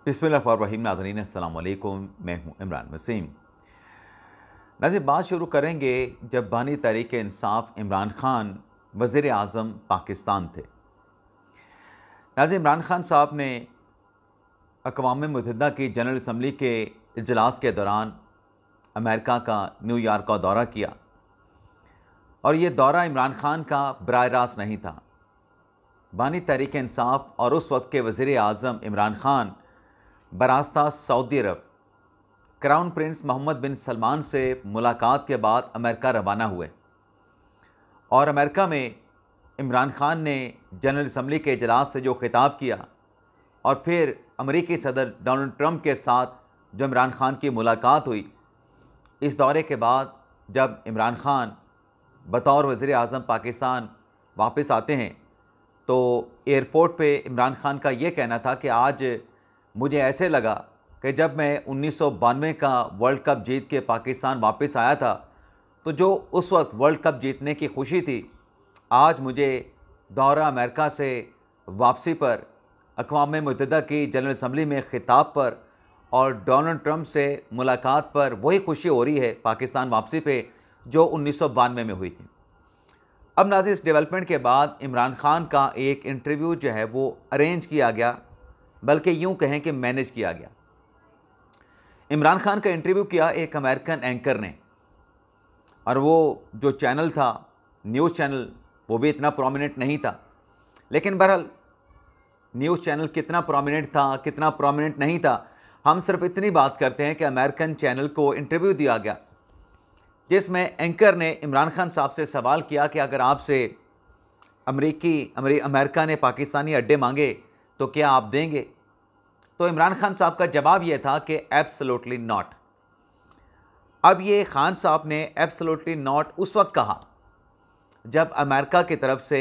बिस्मिल्लाहिर्रहमानिर्रहीम। नाज़रीन अस्सलाम वालेकुम, मैं हूँ इमरान वसीम। नाज़रीन, बात शुरू करेंगे जब बानी तहरीक इंसाफ इमरान ख़ान वज़ीर आज़म पाकिस्तान थे। नाज़रीन, इमरान ख़ान साहब ने अक़वाम मुत्तहिदा की जनरल असम्बली के इजलास के दौरान अमेरिका का न्यूयॉर्क का दौरा किया और ये दौरा इमरान ख़ान का बराह रास्त नहीं था। बानी तहरीक इंसाफ और उस वक्त के वज़ीर आज़म इमरान ख़ान बरास्ता सऊदी अरब क्राउन प्रिंस मोहम्मद बिन सलमान से मुलाकात के बाद अमेरिका रवाना हुए और अमेरिका में इमरान ख़ान ने जनरल असम्बली के इजलास से जो खिताब किया और फिर अमेरिकी सदर डोनाल्ड ट्रंप के साथ जो इमरान ख़ान की मुलाकात हुई, इस दौरे के बाद जब इमरान ख़ान बतौर वज़ीर आज़म पाकिस्तान वापस आते हैं तो एयरपोर्ट पे इमरान ख़ान का ये कहना था कि आज मुझे ऐसे लगा कि जब मैं 1992 का वर्ल्ड कप जीत के पाकिस्तान वापस आया था तो जो उस वक्त वर्ल्ड कप जीतने की खुशी थी, आज मुझे दौरा अमेरिका से वापसी पर, अक़वाम मुत्तहिदा की जनरल असम्बली में ख़िताब पर और डोनाल्ड ट्रंप से मुलाकात पर वही खुशी हो रही है पाकिस्तान वापसी पे जो 1992 में हुई थी। अब नाज़रीन, इस डेवलपमेंट के बाद इमरान ख़ान का एक इंटरव्यू जो है वो अरेंज किया गया, बल्कि यूँ कहें कि मैनेज किया गया। इमरान ख़ान का इंटरव्यू किया एक अमेरिकन एंकर ने और वो जो चैनल था, न्यूज़ चैनल, वो भी इतना प्रोमिनेंट नहीं था। लेकिन बहरहाल न्यूज़ चैनल कितना प्रोमिनेंट था, कितना प्रोमिनेंट नहीं था, हम सिर्फ इतनी बात करते हैं कि अमेरिकन चैनल को इंटरव्यू दिया गया जिसमें एंकर ने इमरान ख़ान साहब से सवाल किया कि अगर आपसे अमेरिका ने पाकिस्तानी अड्डे मांगे तो क्या आप देंगे? तो इमरान ख़ान साहब का जवाब ये था कि एब्सोल्युटली नॉट। अब ये ख़ान साहब ने एब्सोल्युटली नॉट उस वक्त कहा जब अमेरिका की तरफ से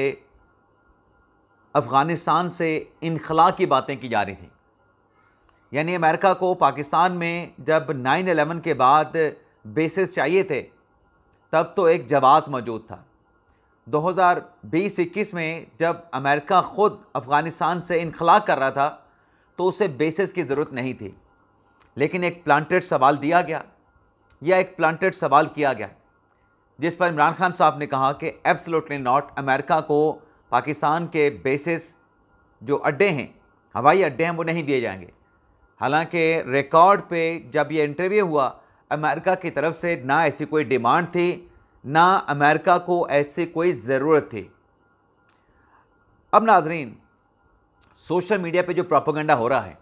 अफ़गानिस्तान से इनख़ला की बातें की जा रही थी। यानी अमेरिका को पाकिस्तान में जब 9/11 के बाद बेसिस चाहिए थे तब तो एक जवाज़ मौजूद था। 2020-21 में जब अमेरिका ख़ुद अफ़गानिस्तान से इनख़ला कर रहा था तो उसे बेसिस की ज़रूरत नहीं थी। लेकिन एक प्लांटेड सवाल दिया गया या एक प्लांटेड सवाल किया गया जिस पर इमरान ख़ान साहब ने कहा कि एब्सोल्युटली नॉट, अमेरिका को पाकिस्तान के बेसिस जो अड्डे हैं, हवाई अड्डे हैं, वो नहीं दिए जाएंगे। हालांकि रिकॉर्ड पे जब ये इंटरव्यू हुआ, अमेरिका की तरफ से ना ऐसी कोई डिमांड थी, ना अमेरिका को ऐसी कोई ज़रूरत थी। अब नाजरीन, सोशल मीडिया पे जो प्रोपेगेंडा हो रहा है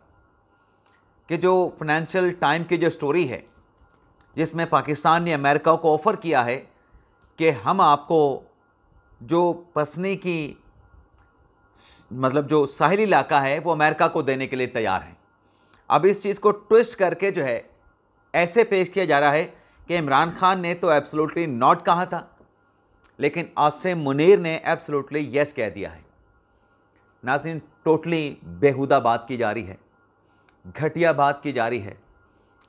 कि जो फाइनेंशियल टाइम की जो स्टोरी है जिसमें पाकिस्तान ने अमेरिका को ऑफ़र किया है कि हम आपको जो पसनी की मतलब जो साहिली इलाका है वो अमेरिका को देने के लिए तैयार हैं। अब इस चीज़ को ट्विस्ट करके जो है ऐसे पेश किया जा रहा है कि इमरान ख़ान ने तो एब्सोल्युटली नॉट कहा था, लेकिन आसिम मुनीर ने एब्सोल्युटली यस कह दिया है। नाज़रीन, टोटली बेहुदा बात की जा रही है, घटिया बात की जा रही है।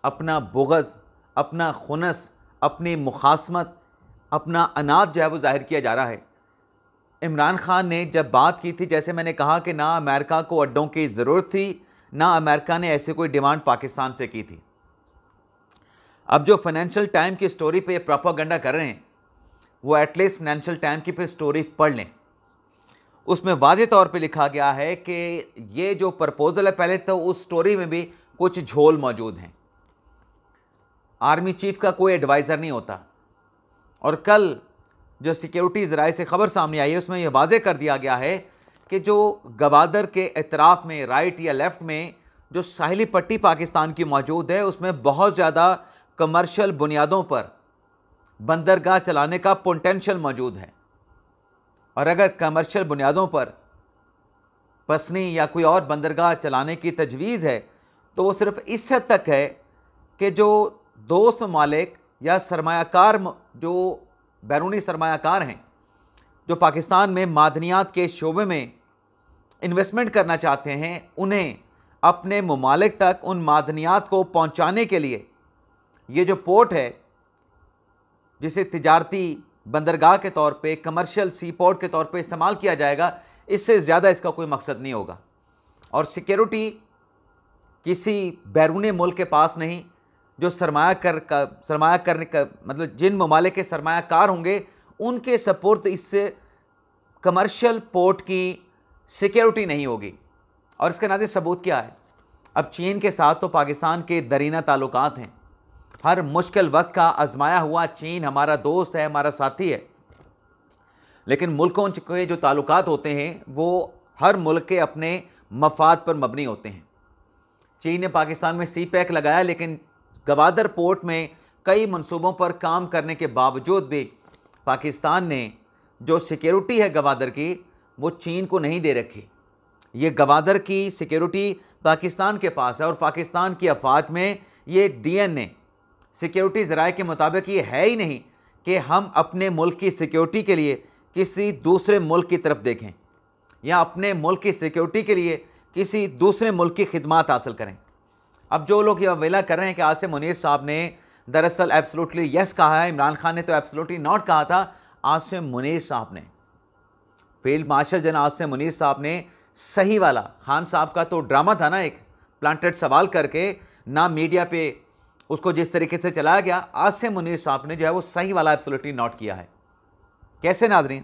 अपना बुग़्ज़, अपना खुनस, अपनी मुखासमत, अपना अनाद जो है वो ज़ाहिर किया जा रहा है। इमरान ख़ान ने जब बात की थी, जैसे मैंने कहा कि ना अमेरिका को अड्डों की ज़रूरत थी, ना अमेरिका ने ऐसी कोई डिमांड पाकिस्तान से की थी। अब जो फाइनेंशियल टाइम की स्टोरी पे प्रोपेगेंडा कर रहे हैं वो एटलीस्ट फाइनेंशियल टाइम की पे स्टोरी पढ़ लें। उसमें वाज़े तौर पे लिखा गया है कि ये जो प्रपोज़ल है, पहले तो उस स्टोरी में भी कुछ झोल मौजूद हैं। आर्मी चीफ का कोई एडवाइज़र नहीं होता और कल जो सिक्योरिटी ज़राए से ख़बर सामने आई है उसमें यह वाज़े कर दिया गया है कि जो गवादर के इतराफ़ में, राइट या लेफ़्ट में जो साहिली पट्टी पाकिस्तान की मौजूद है उसमें बहुत ज़्यादा कमर्शियल बुनियादों पर बंदरगाह चलाने का पोटेंशियल मौजूद है। और अगर कमर्शियल बुनियादों पर पसनी या कोई और बंदरगाह चलाने की तजवीज़ है तो वो सिर्फ़ इस हद तक है कि जो दोस्त ममालिक या सरमायाकार, जो बैरूनी सरमायाकार हैं, जो पाकिस्तान में मादनियात के शोबे में इन्वेस्टमेंट करना चाहते हैं, उन्हें अपने ममालिक तक उन मादनियात को पहुंचाने के लिए ये जो पोर्ट है, जिसे तिजारती बंदरगाह के तौर पे, कमर्शियल सी पोर्ट के तौर पे इस्तेमाल किया जाएगा, इससे ज़्यादा इसका कोई मकसद नहीं होगा। और सिक्योरिटी किसी बैरूनी मुल्क के पास नहीं, जो सरमाया करने का मतलब जिन ममालिक के सरमायाकार होंगे उनके सपोर्ट इस कमर्शियल पोर्ट की सिक्योरिटी नहीं होगी। और इसका नाज़िर सबूत क्या है? अब चीन के साथ तो पाकिस्तान के दरीना ताल्लुकात हैं। हर मुश्किल वक्त का आजमाया हुआ चीन हमारा दोस्त है, हमारा साथी है। लेकिन मुल्कों के जो ताल्लुकात होते हैं वो हर मुल्क के अपने मफाद पर मबनी होते हैं। चीन ने पाकिस्तान में सी पैक लगाया, लेकिन गवादर पोर्ट में कई मंसूबों पर काम करने के बावजूद भी पाकिस्तान ने जो सिक्योरिटी है गवादर की, वो चीन को नहीं दे रखी। ये गवादर की सिक्योरिटी पाकिस्तान के पास है और पाकिस्तान की अफवाज में ये DNA सिक्योरिटी ज़राए के मुताबिक ये है ही नहीं कि हम अपने मुल्क की सिक्योरिटी के लिए किसी दूसरे मुल्क की तरफ देखें या अपने मुल्क की सिक्योरिटी के लिए किसी दूसरे मुल्क की खिदमत हासिल करें। अब जो लोग ये अवेला कर रहे हैं कि आसिम मुनीर साहब ने दरअसल एब्सोल्युटली यस कहा है, इमरान खान ने तो एब्सोल्युटली नॉट कहा था, आसिम मुनीर साहब ने, field marshal general Asim Munir साहब ने सही वाला, खान साहब का तो ड्रामा था ना, एक प्लांटेड सवाल करके ना मीडिया पे उसको जिस तरीके से चलाया गया, आसिम मुनीर साहब ने जो है वो सही वाला एब्सोल्युटली नॉट किया है। कैसे नाज़रीन?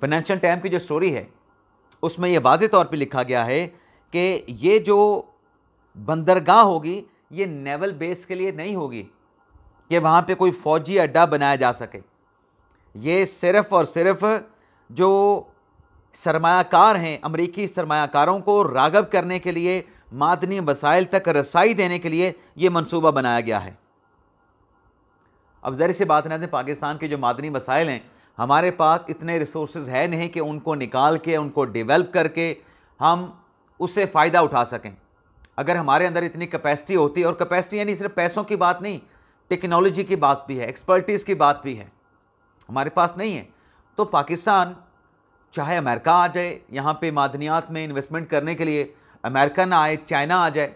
फाइनेंशियल टाइम की जो स्टोरी है उसमें यह वाज़ेह तौर पे लिखा गया है कि ये जो बंदरगाह होगी ये नेवल बेस के लिए नहीं होगी कि वहाँ पे कोई फ़ौजी अड्डा बनाया जा सके। ये सिर्फ़ और सिर्फ जो सरमायाकार हैं, अमरीकी सरमायाकारों को राग़ब करने के लिए, मादनी वसाइल तक रसाई देने के लिए ये मंसूबा बनाया गया है। अब ज़ाहिर सी बात है, पाकिस्तान के जो मादनी वसाइल हैं, हमारे पास इतने रिसोर्सेज है नहीं कि उनको निकाल के, उनको डेवलप करके हम उससे फ़ायदा उठा सकें। अगर हमारे अंदर इतनी कैपेसिटी होती है, और कैपेसिटी यानी सिर्फ पैसों की बात नहीं, टेक्नोलॉजी की बात भी है, एक्सपर्टीज़ की बात भी है, हमारे पास नहीं है, तो पाकिस्तान चाहे अमेरिका आ जाए यहाँ पे मादनियात में इन्वेस्टमेंट करने के लिए, अमेरिका ना आए, चाइना आ जाए,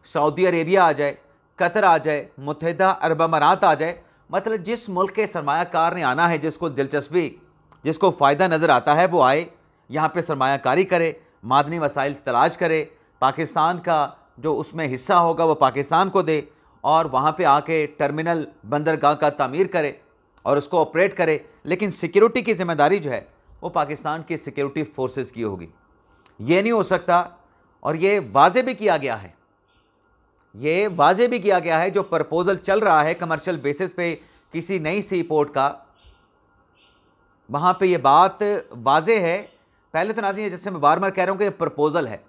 सऊदी अरेबिया आ जाए, कतर आ जाए, मुत्तहिदा अरब अमारात आ जाए, मतलब जिस मुल्क के सरमायाकार ने आना है, जिसको दिलचस्पी, जिसको फ़ायदा नज़र आता है, वो आए यहाँ पे सरमायाकारी करे, मादनी वसाइल तलाश करे, पाकिस्तान का जो उसमें हिस्सा होगा वो पाकिस्तान को दे और वहाँ पे आके टर्मिनल बंदरगाह का तामीर करे और उसको ऑपरेट करे। लेकिन सिक्योरिटी की ज़िम्मेदारी जो है वो पाकिस्तान की सिक्योरिटी फोर्सेस की होगी। ये नहीं हो सकता। और ये वाज़े भी किया गया है, ये वाज़े भी किया गया है, जो प्रपोज़ल चल रहा है कमर्शियल बेसिस पे किसी नई सी पोर्ट का, वहाँ पे ये बात वाज़े है। पहले तो नाज़रीन, जैसे मैं बार बार कह रहा हूँ कि प्रपोज़ल है,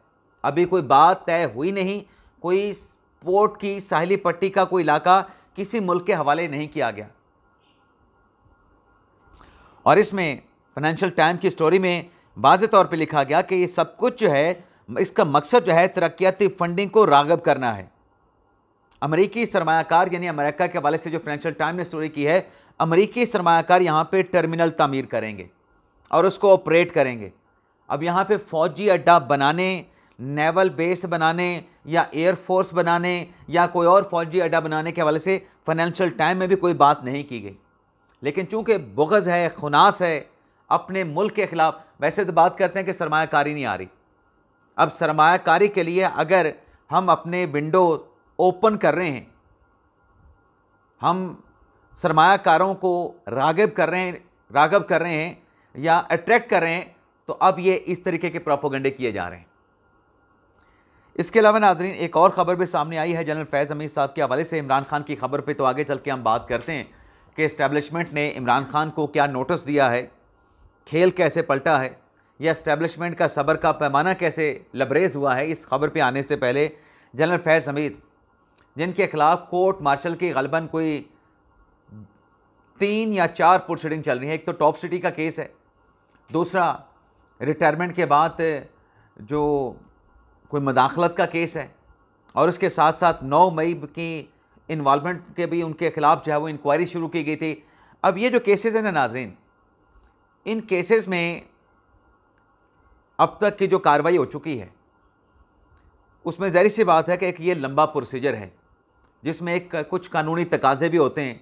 अभी कोई बात तय हुई नहीं, कोई पोर्ट की साहिली पट्टी का कोई इलाका किसी मुल्क के हवाले नहीं किया गया। और इसमें फाइनेंशियल टाइम की स्टोरी में वाज़े तौर पे लिखा गया कि ये सब कुछ जो है, इसका मकसद जो है तरक्याती फंडिंग को राग़ब करना है। अमरीकी सरमायाकार यानी अमेरिका के हवाले से जो फाइनेंशियल टाइम ने स्टोरी की है, अमरीकी सरमायाकार यहाँ पे टर्मिनल तामीर करेंगे और उसको ऑपरेट करेंगे। अब यहाँ पे फ़ौजी अड्डा बनाने, नेवल बेस बनाने या एयरफोर्स बनाने या कोई और फ़ौजी अड्डा बनाने के हवाले से फाइनेंशियल टाइम में भी कोई बात नहीं की गई। लेकिन चूँकि बुग़्ज़ है, खुनास है अपने मुल्क के ख़िलाफ़, वैसे तो बात करते हैं कि सरमायाकारी नहीं आ रही। अब सरमायाकारी के लिए अगर हम अपने विंडो ओपन कर रहे हैं, हम सरमायाकारों को राग़िब कर रहे हैं या अट्रैक्ट कर रहे हैं, तो अब ये इस तरीके के प्रोपेगेंडे किए जा रहे हैं। इसके अलावा नाज़रीन, एक और ख़बर भी सामने आई है जनरल फैज़ हमीद साहब के हवाले से। इमरान खान की खबर पे तो आगे चल के हम बात करते हैं कि इस्टेब्लिशमेंट ने इमरान खान को क्या नोटिस दिया है, खेल कैसे पलटा है, या इस्टेब्लिशमेंट का सब्र का पैमाना कैसे लबरेज हुआ है। इस खबर पे आने से पहले जनरल फैज़ हमीद, जिनके खिलाफ कोर्ट मार्शल की गलबन कोई 3 या 4 प्रोसीडिंग चल रही है, एक तो टॉप सिटी का केस है, दूसरा रिटायरमेंट के बाद जो कोई मदाखलत का केस है, और उसके साथ साथ 9 मई की इन्वॉल्वमेंट के भी उनके खिलाफ जो है वो इंक्वायरी शुरू की गई थी। अब ये जो केसेस हैं ना नाज़रीन, इन केसेस में अब तक की जो कार्रवाई हो चुकी है उसमें ज़ाहिर सी बात है कि एक ये लंबा प्रोसीजर है जिसमें एक कुछ कानूनी तकाज़े भी होते हैं,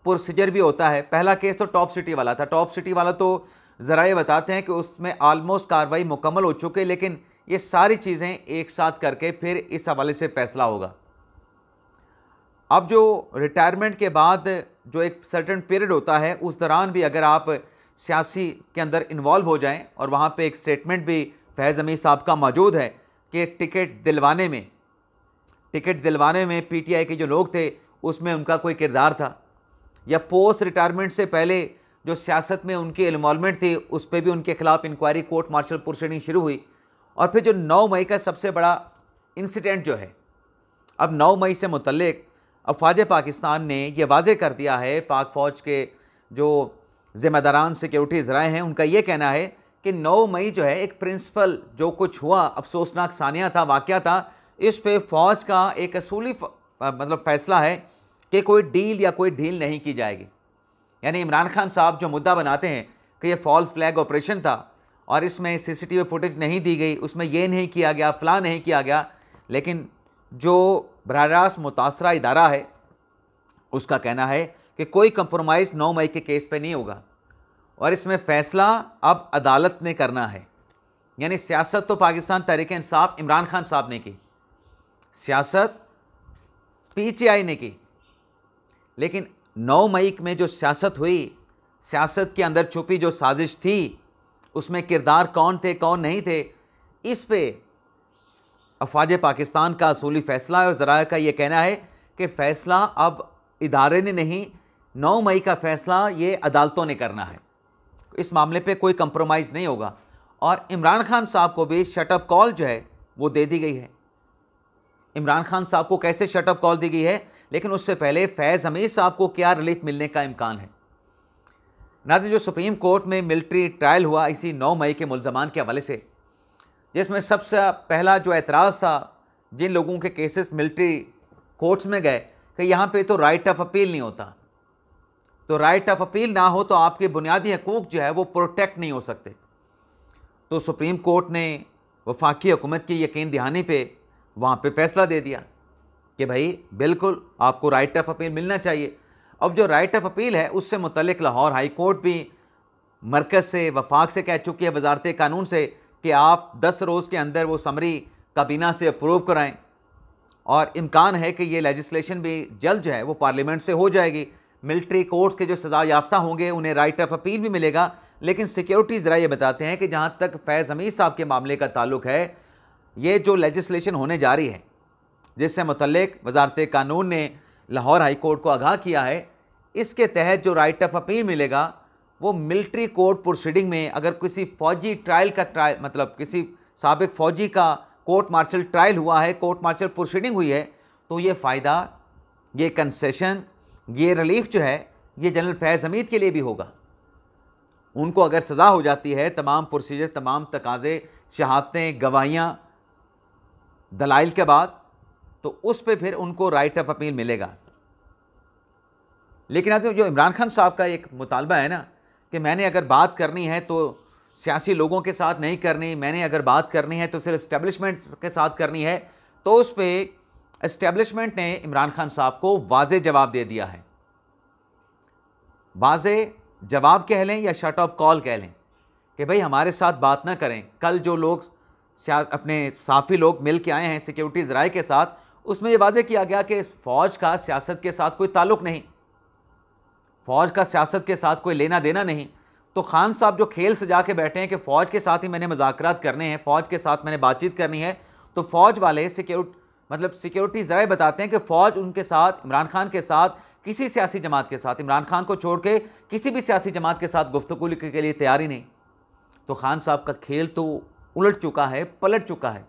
प्रोसीजर भी होता है। पहला केस तो टॉप सिटी वाला था। टॉप सिटी वाला तो ज़रा ये बताते हैं कि उसमें आलमोस्ट कार्रवाई मुकम्मल हो चुकी है, लेकिन ये सारी चीज़ें एक साथ करके फिर इस हवाले से फ़ैसला होगा। अब जो रिटायरमेंट के बाद जो एक सर्टेन पीरियड होता है, उस दौरान भी अगर आप सियासी के अंदर इन्वॉल्व हो जाएं, और वहाँ पे एक स्टेटमेंट भी फैज़ हमीद साहब का मौजूद है कि टिकट दिलवाने में पीटीआई के जो लोग थे उसमें उनका कोई किरदार था, या पोस्ट रिटायरमेंट से पहले जो सियासत में उनकी इन्वॉल्वमेंट थी उस पर भी उनके खिलाफ इंक्वायरी, कोर्ट मार्शल प्रोसीडिंग शुरू हुई। और फिर जो 9 मई का सबसे बड़ा इंसिडेंट जो है, अब 9 मई से मुतल्लिक अफवाज पाकिस्तान ने यह वाज़े कर दिया है, पाक फ़ौज के जो ज़िम्मेदारान सिक्योरिटी ज़राए हैं उनका ये कहना है कि 9 मई जो है एक प्रिंसिपल जो कुछ हुआ, अफसोसनाक सानिया था, वाक़या था, इस पे फ़ौज का एक असूली मतलब फ़ैसला है कि कोई डील या कोई ढील नहीं की जाएगी। यानी इमरान खान साहब जो मुद्दा बनाते हैं कि ये फॉल्स फ्लैग ऑपरेशन था और इसमें सीसीटीवी फुटेज नहीं दी गई, उसमें ये नहीं किया गया, फ़लाँ नहीं किया गया, लेकिन जो बराह रास्त मुतासरा इदारा है उसका कहना है कि कोई कंप्रोमाइज़ 9 मई के केस पे नहीं होगा और इसमें फ़ैसला अब अदालत ने करना है। यानी सियासत तो पाकिस्तान तहरीक इंसाफ इमरान खान साहब ने की, सियासत पीटीआई ने की, लेकिन 9 मई में जो सियासत हुई, सियासत के अंदर छुपी जो साजिश थी, उसमें किरदार कौन थे कौन नहीं थे, इस पे अफवाज पाकिस्तान का असूली फ़ैसला है और ज़राए का ये कहना है कि फ़ैसला अब इदारे ने नहीं, 9 मई का फ़ैसला ये अदालतों ने करना है। इस मामले पे कोई कंप्रोमाइज़ नहीं होगा और इमरान खान साहब को भी शटअप कॉल जो है वो दे दी गई है। इमरान खान साहब को कैसे शटअप कॉल दी गई है, लेकिन उससे पहले फैज़ हमीद साहब को क्या रिलीफ मिलने का इम्कान है। नाज़रीन, जो सुप्रीम कोर्ट में मिलिट्री ट्रायल हुआ इसी 9 मई के मुल्ज़मान के हवाले से, जिसमें सबसे पहला जो एतराज़ था जिन लोगों के केसेस मिलिट्री कोर्ट्स में गए कि यहाँ पे तो राइट ऑफ अपील नहीं होता, तो राइट ऑफ अपील ना हो तो आपके बुनियादी हकूक़ जो है वो प्रोटेक्ट नहीं हो सकते। तो सुप्रीम कोर्ट ने वफाकी हुकूमत की यकीन दहानी पे वहाँ पे फ़ैसला दे दिया कि भाई बिल्कुल आपको राइट ऑफ अपील मिलना चाहिए। अब जो राइट ऑफ अपील है उससे मुतल्लिक लाहौर हाई कोर्ट भी मरकज़ से, वफाक से कह चुकी है, वजारत कानून से, कि आप 10 रोज़ के अंदर वो समरी काबीना से अप्रूव कराएं और इम्कान है कि ये लेजिस्लेशन भी जल्द जो है वो पार्लियामेंट से हो जाएगी। मिलिट्री कोर्ट्स के जो सज़ा याफ्ता होंगे उन्हें राइट ऑफ अपील भी मिलेगा। लेकिन सिक्योरिटी ज़रा ये बताते हैं कि जहाँ तक फैज़ हमीद साहब के मामले का ताल्लुक है, ये जो लेजिस्लेशन होने जा रही है जिससे मुतल्लिक वजारत कानून ने लाहौर हाई कोर्ट को आगाह किया है, इसके तहत जो राइट ऑफ अपील मिलेगा वो मिलिट्री कोर्ट प्रोसीडिंग में अगर किसी फ़ौजी ट्रायल का मतलब किसी साबिक फ़ौजी का कोर्ट मार्शल ट्रायल हुआ है, कोर्ट मार्शल प्रोसीडिंग हुई है, तो ये फ़ायदा, ये कंसेशन, ये रिलीफ जो है ये जनरल फैज़ हमीद के लिए भी होगा। उनको अगर सज़ा हो जाती है, तमाम प्रोसीजर, तमाम तकाज़े, शहादतें, गवाहियाँ, दलाइल के बाद, तो उस पे फिर उनको राइट ऑफ अपील मिलेगा। लेकिन आज जो इमरान खान साहब का एक मुतालबा है ना कि मैंने अगर बात करनी है तो सियासी लोगों के साथ नहीं करनी, मैंने अगर बात करनी है तो सिर्फ इस्टेब्लिशमेंट के साथ करनी है, तो उस पर इस्टेब्लिशमेंट ने इमरान खान साहब को वाज़े जवाब दे दिया है। वाज़े जवाब कह लें या शट ऑफ कॉल कह लें कि भाई हमारे साथ बात ना करें। कल जो लोग अपने साफ़ी लोग मिल के आए हैं सिक्योरिटी ज़राए के साथ, उसमें ये वाज़े किया गया कि फ़ौज का सियासत के साथ कोई ताल्लुक़ नहीं, फ़ौज का सियासत के साथ कोई लेना देना नहीं। तो खान साहब जो खेल सजा के बैठे हैं कि फ़ौज के साथ ही मैंने मुज़ाकरात करने हैं, फ़ौज के साथ मैंने बातचीत करनी है, तो फ़ौज वाले सिक्योरिटी ज़राए बताते हैं कि फ़ौज उनके साथ, इमरान खान के साथ, किसी सियासी जमात के साथ, इमरान खान को छोड़ के किसी भी सियासी जमात के साथ गुफ्तगू के लिए तैयार ही नहीं। तो खान साहब का खेल तो उलट चुका है, पलट चुका है,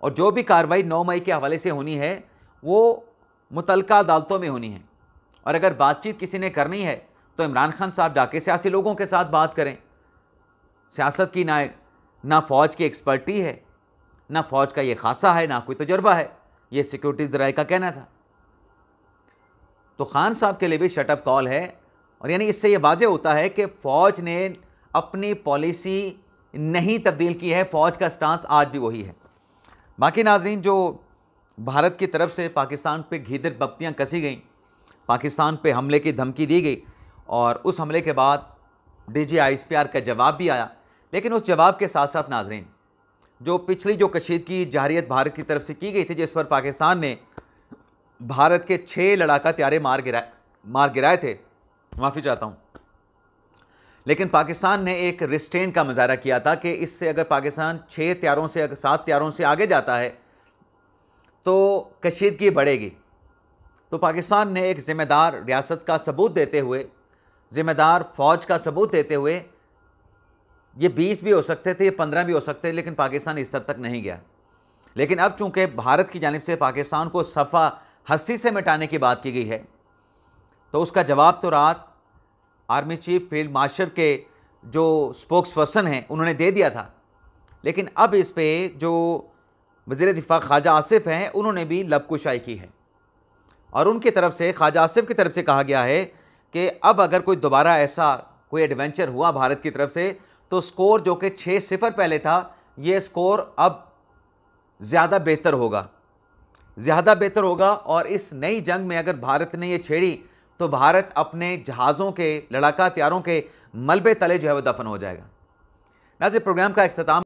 और जो भी कार्रवाई 9 मई के हवाले से होनी है वो मुतलका अदालतों में होनी है। और अगर बातचीत किसी ने करनी है तो इमरान खान साहब जाके सियासी लोगों के साथ बात करें। सियासत की ना फ़ौज की एक्सपर्टी है, ना फ़ौज का ये खासा है, ना कोई तजुर्बा है, ये सिक्योरिटी ज़राए का कहना था। तो खान साहब के लिए भी शटअप कॉल है, और यानी इससे ये वाज़े होता है कि फ़ौज ने अपनी पॉलिसी नहीं तब्दील की है, फ़ौज का स्टांस आज भी वही है। बाकी नाजरीन, जो भारत की तरफ से पाकिस्तान पे घीदर बत्तियाँ कसी गईं, पाकिस्तान पे हमले की धमकी दी गई, और उस हमले के बाद DGI ISPR का जवाब भी आया। लेकिन उस जवाब के साथ साथ नाजरीन, जो पिछली जो कशीदगी जारियत भारत की तरफ से की गई थी, जिस पर पाकिस्तान ने भारत के 6 लड़ाका त्यारे मार गिराए थे, माफ़ी चाहता हूँ, लेकिन पाकिस्तान ने एक रिस्ट्रेंट का मुजाहरा किया था कि इससे अगर पाकिस्तान 6 त्यारों से, अगर 7 त्यारों से आगे जाता है तो कशीदगी बढ़ेगी। तो पाकिस्तान ने एक ज़िम्मेदार रियासत का सबूत देते हुए, ज़िम्मेदार फ़ौज का सबूत देते हुए, ये 20 भी हो सकते थे, ये 15 भी हो सकते थे, लेकिन पाकिस्तान इस हद तक नहीं गया। लेकिन अब चूंकि भारत की जानिब से पाकिस्तान को सफ़ा हस्ती से मिटाने की बात की गई है, तो उसका जवाब तो रात आर्मी चीफ फील्ड मार्शल के जो स्पोक्स पर्सन हैं उन्होंने दे दिया था। लेकिन अब इस पे जो वज़ीर दिफा ख्वाजा आसिफ हैं उन्होंने भी लबकुशाई की है और उनकी तरफ से, ख्वाजा आसिफ की तरफ से कहा गया है कि अब अगर कोई दोबारा ऐसा कोई एडवेंचर हुआ भारत की तरफ से तो स्कोर जो कि 6-0 पहले था, ये स्कोर अब ज़्यादा बेहतर होगा और इस नई जंग में अगर भारत ने ये छेड़ी तो भारत अपने जहाज़ों के, लड़ाका हथियारों के मलबे तले जो है वो दफन हो जाएगा। नाज़रीन, प्रोग्राम का इख्तिताम